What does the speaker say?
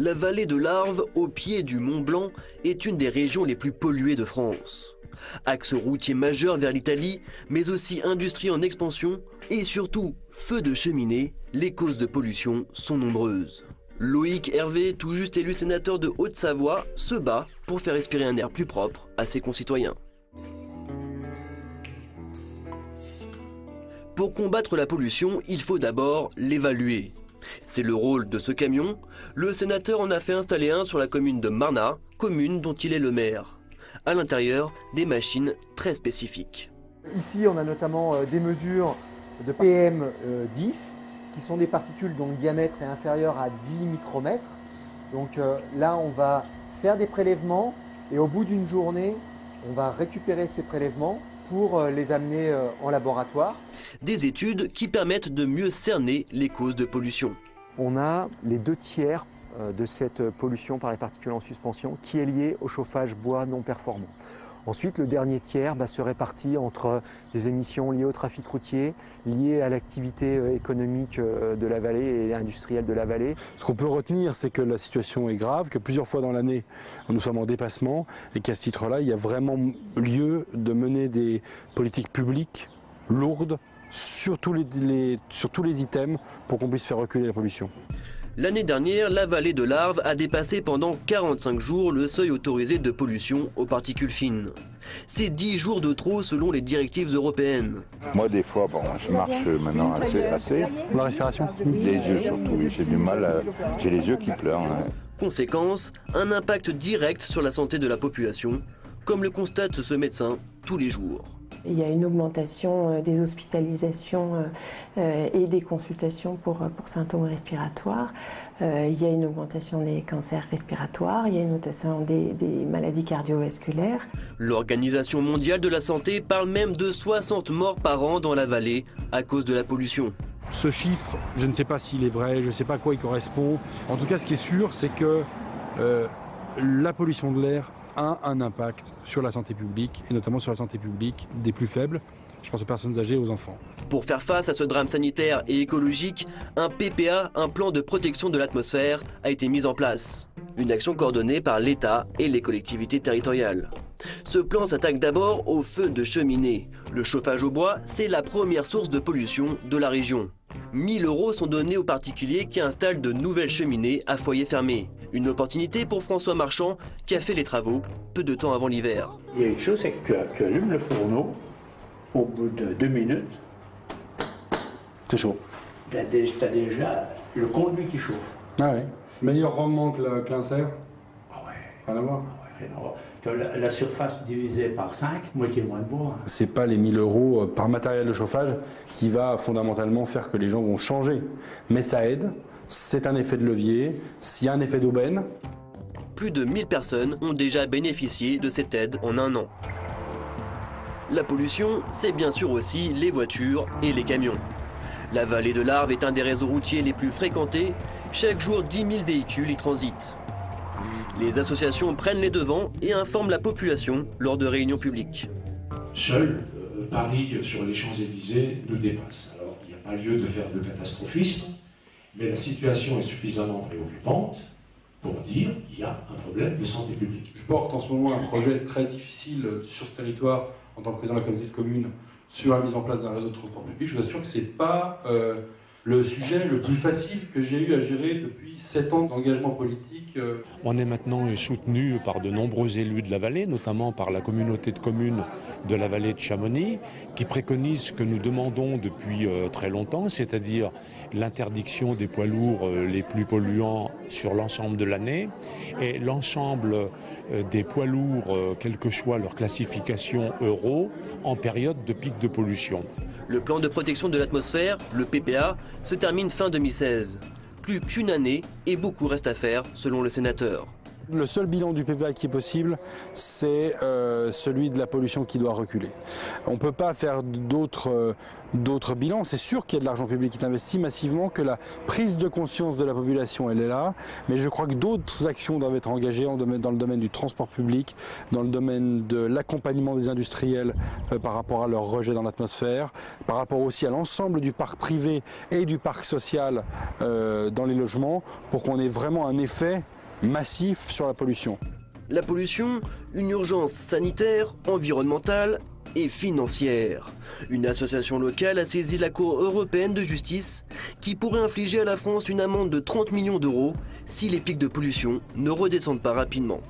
La vallée de l'Arve, au pied du Mont Blanc, est une des régions les plus polluées de France. Axe routier majeur vers l'Italie, mais aussi industrie en expansion et surtout feux de cheminée, les causes de pollution sont nombreuses. Loïc Hervé, tout juste élu sénateur de Haute-Savoie, se bat pour faire respirer un air plus propre à ses concitoyens. Pour combattre la pollution, il faut d'abord l'évaluer. C'est le rôle de ce camion. Le sénateur en a fait installer un sur la commune de Marnat, commune dont il est le maire. À l'intérieur, des machines très spécifiques. Ici, on a notamment des mesures de PM10, qui sont des particules dont le diamètre est inférieur à 10 micromètres. Donc là, on va faire des prélèvements et au bout d'une journée, on va récupérer ces prélèvements pour les amener en laboratoire. Des études qui permettent de mieux cerner les causes de pollution. On a les 2/3 de cette pollution par les particules en suspension qui est liée au chauffage bois non performant. Ensuite, le dernier tiers se répartit entre des émissions liées au trafic routier, liées à l'activité économique de la vallée et industrielle de la vallée. Ce qu'on peut retenir, c'est que la situation est grave, que plusieurs fois dans l'année, nous sommes en dépassement et qu'à ce titre-là, il y a vraiment lieu de mener des politiques publiques lourdes sur tous les items pour qu'on puisse faire reculer la pollution. L'année dernière, la vallée de l'Arve a dépassé pendant 45 jours le seuil autorisé de pollution aux particules fines. C'est 10 jours de trop selon les directives européennes. Moi, des fois, je marche maintenant assez. La respiration ? Les yeux surtout, oui, j'ai du mal, j'ai les yeux qui pleurent. Hein. Conséquence, un impact direct sur la santé de la population, comme le constate ce médecin tous les jours. Il y a une augmentation des hospitalisations et des consultations pour symptômes respiratoires. Il y a une augmentation des cancers respiratoires, il y a une augmentation des maladies cardiovasculaires. L'Organisation mondiale de la santé parle même de 60 morts par an dans la vallée à cause de la pollution. Ce chiffre, je ne sais pas s'il est vrai, je ne sais pas à quoi il correspond. En tout cas, ce qui est sûr, c'est que la pollution de l'air a un impact sur la santé publique, et notamment sur la santé publique des plus faibles. Je pense aux personnes âgées et aux enfants. Pour faire face à ce drame sanitaire et écologique, un PPA, un plan de protection de l'atmosphère, a été mis en place. Une action coordonnée par l'État et les collectivités territoriales. Ce plan s'attaque d'abord aux feux de cheminée. Le chauffage au bois, c'est la première source de pollution de la région. 1 000 € sont donnés aux particuliers qui installent de nouvelles cheminées à foyer fermé. Une opportunité pour François Marchand qui a fait les travaux peu de temps avant l'hiver. Il y a une chose, c'est que tu allumes le fourneau, au bout de 2 minutes, c'est chaud. Tu as déjà le conduit qui chauffe. Ah ouais. Meilleur rendement que l'insert ? Ah ouais. Rien à voir. La surface divisée par 5, moitié moins de bois. C'est pas les 1 000 € par matériel de chauffage qui va fondamentalement faire que les gens vont changer. Mais ça aide, c'est un effet de levier, s'il y a un effet d'aubaine. Plus de 1000 personnes ont déjà bénéficié de cette aide en 1 an. La pollution, c'est bien sûr aussi les voitures et les camions. La vallée de l'Arve est un des réseaux routiers les plus fréquentés. Chaque jour, 10 000 véhicules y transitent. Les associations prennent les devants et informent la population lors de réunions publiques. Seul Paris sur les Champs-Élysées nous dépasse. Alors, il n'y a pas lieu de faire de catastrophisme, mais la situation est suffisamment préoccupante pour dire qu'il y a un problème de santé publique. Je porte en ce moment un projet très difficile sur ce territoire en tant que président de la communauté de communes sur la mise en place d'un réseau de transport public. Je vous assure que ce n'est pas le sujet le plus facile que j'ai eu à gérer depuis 7 ans d'engagement politique. On est maintenant soutenu par de nombreux élus de la vallée, notamment par la communauté de communes de la vallée de Chamonix, qui préconise ce que nous demandons depuis très longtemps, c'est-à-dire l'interdiction des poids lourds les plus polluants sur l'ensemble de l'année et l'ensemble des poids lourds, quelle que soit leur classification euro, en période de pic de pollution. Le plan de protection de l'atmosphère, le PPA, se termine fin 2016. Plus qu'une année et beaucoup reste à faire selon le sénateur. Le seul bilan du PPA qui est possible, c'est celui de la pollution qui doit reculer. On ne peut pas faire d'autres bilans. C'est sûr qu'il y a de l'argent public qui est investi massivement, que la prise de conscience de la population, elle est là. Mais je crois que d'autres actions doivent être engagées dans le domaine du transport public, dans le domaine de l'accompagnement des industriels par rapport à leur rejet dans l'atmosphère, par rapport aussi à l'ensemble du parc privé et du parc social dans les logements, pour qu'on ait vraiment un effet massif sur la pollution. La pollution, une urgence sanitaire, environnementale et financière. Une association locale a saisi la Cour européenne de justice qui pourrait infliger à la France une amende de 30 millions d'euros si les pics de pollution ne redescendent pas rapidement.